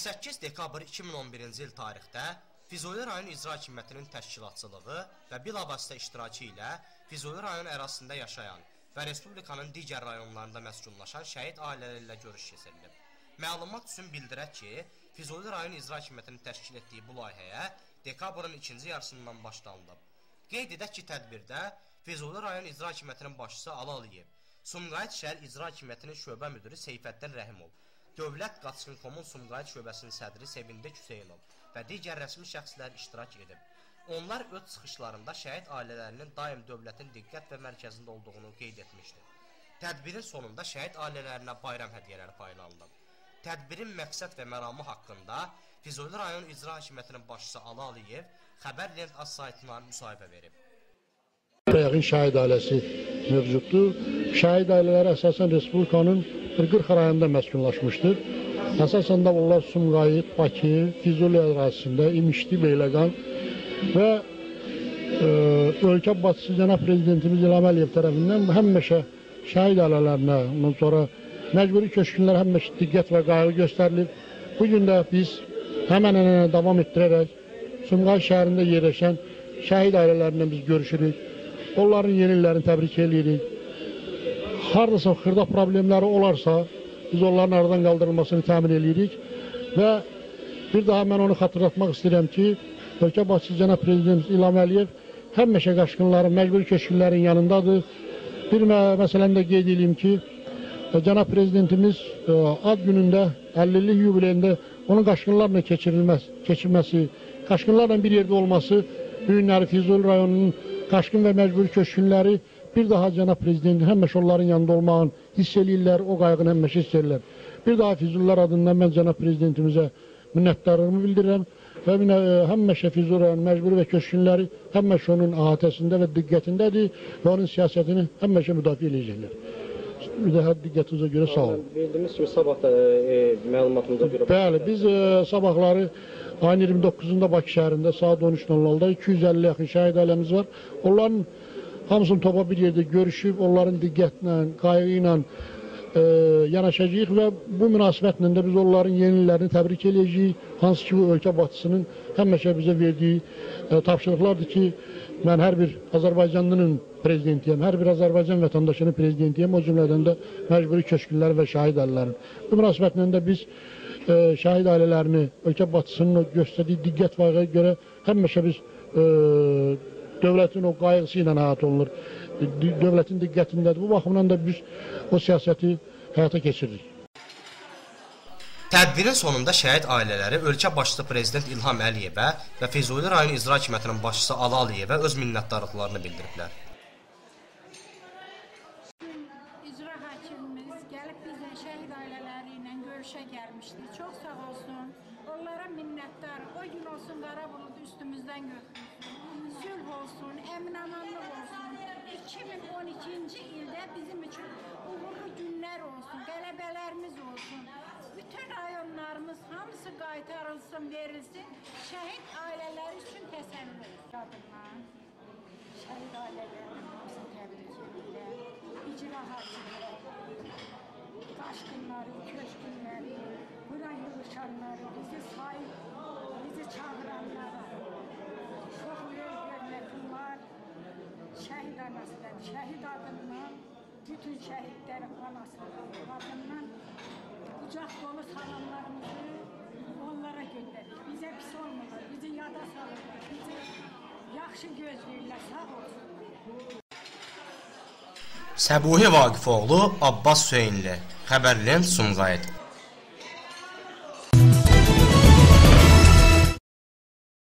28 dekabr 2011-ci il tarixdə Füzuli rayon icra hakimiyyətinin təşkilatçılığı və bilavasitə iştirakı ilə Füzuli rayon ərazisində yaşayan və Respublikanın digər rayonlarında məskunlaşan şəhid ailələri ilə görüş keçirilib. Məlumat üçün bildirək ki, Füzuli rayon icra hakimiyyətinin təşkil etdiyi bu layihəyə dekabrın ikinci yarısından başlanılıb. Qeyd edək ki, tədbirdə Füzuli rayon icra hakimiyyətinin başçısı Ali Aliyev, Sumqayıt şəhər icra hakimiyyətinin şöbə müdürü Seyfəddin Rəhimov, Dövlət Qaçqın.com-un Sumqayıt şöbəsinin sədri Sevindik Hüseynov və digər rəsmi şəxslər iştirak edib. Onlar öz çıxışlarında şəhid ailələrinin daim dövlətin diqqət və mərkəzində olduğunu qeyd etmişdir. Tədbirin sonunda şəhid ailələrinə bayram hədiyyələri paylanılıb. Tədbirin məqsəd və məramı haqqında Füzuli rayon icra hakimiyyətinin başçısı Ali Aliyev Xəbər.net az saytına müsahibə verib. Yaxın şəhid ailəsi mövcuddur. Şəhid ailələri əsasən Respublikanın 40 rayonunda məskunlaşmışdır. Əsasən də onlar Sumqayıt, Bakı, Füzuli ərazisində, İmişli, Beyləqan və ölkə başçısı cənab prezidentimiz İlham Əliyev tərəfindən həmişə şəhid ailələrinə, ondan sonra məcburi köçkünlər həmişə diqqət və qayğı göstərilib. Bugün də biz həmən davam etdirərək Sumqayıt şəhərində yerləşən şəhid ailələrindən biz görüşürük. Onların yeni illərini təbrik edirik. Haradasa xırda problemləri olarsa, biz onların aradan qaldırılmasını təmin edirik. Və bir daha mən onu xatırlatmaq istəyirəm ki, ölkə başçısı cənab prezidentimiz İlham Əliyev həmişə qaçqınların, məcburi köçkünlərin yanındadır. Bir məsələni də qeyd edeyim ki, cənab prezidentimiz ad günündə, 50-lik yubileyində onun qaçqınlarla keçirməsi, qaçqınlarla bir yerdə olması, bu günləri Füzuli rayonunun qaçqın və məcburi köçkünləri bir daha cənab prezidentin həmişə onların yanında olmağını hiss edirlər, o qayğını həmişə hiss edirlər. Bir daha Füzulilər adından mən cənab prezidentimizə minnətdarlığımı bildirirəm və həmişə Füzuli rayonunun məcburi və köçkünləri həmişə onun əhatəsində və diqqətindədir və onun siyasətini həmişə müdafiə edəcəklər. Bir daha diqqətinizə görə sağ olun. Bildiyimiz kimi sabah da məlumatımıza görə... Bəli, biz sabahları ayın 29-da Bakı şəhərində saat 13:00-da 250 yaxın şəhid ailəmiz var. Onların hamısını topa bir yerdə görüşüb, onların diqqətlə, qayğı ilə yanaşacağıq və bu münasibətlə də biz onların yeni illərini təbrik edəcəyik. Hansı ki, bu ölkə başçısının həmişə bizə verdiyi tapşırıqlardır ki, mən hər bir Azərbaycanlının prezidentiyəm, hər bir Azərbaycan vətəndaşının prezidentiyəm, o cümlədən də məcburi köçkünlər və şəhid ailələrin. Bu münasibətlə də biz şəhid ailələrini ölkə başçısının göstərdiyi diqqət vayğaya görə həmişə biz dövlətin o qayğısı ilə həyat olunur. Dövlətin diqqətindədir. Bu baxımdan da biz o siyasəti həyata keçiririk. Tədbirin sonunda şəhid ailələri ölkə başçısı prezident İlham Əliyevə və Füzuli rayon icra hakimiyyətinin başçısı Ali Aliyevə öz minnətdarlıqlarını bildiriblər. İcra hakimimiz gəlib bizlə şəhid ailələri ilə görüşə gəlmişdi. Çox sağ olsun. Onlara minnətdar. O gün olsun qara bulud üstümüzdən götürsün. Sülh olsun, əmin-amanlıq olsun. 2012-ci ildə bizim üçün uğurlu günlər olsun, qələbələrimiz olsun. Bütün rayonlarımız hamısı qaytarılsın, verilsin. Şəhid ailələri üçün təsəlli olsun. Şəhid ailələrinin hamısı təbrik edirlər. İcra hakimləri, qaçqınları, köçkünləri, buna yığışanları, bizi sahib, bizi çağıranlara çox hörmətli var. Şəhid anasından, şəhid adından, bütün şəhidlərin anasından, adından qucaq dolu salamlarımızı onlara göndərir. Bizə pis olmurlar, bizi yada salırlar, bizi yaxşı gözləyirlər, sağ olsun. Səbuhi Vaqifoğlu, Abbas Hüseynli, Xəbər.net, Sumqayıt.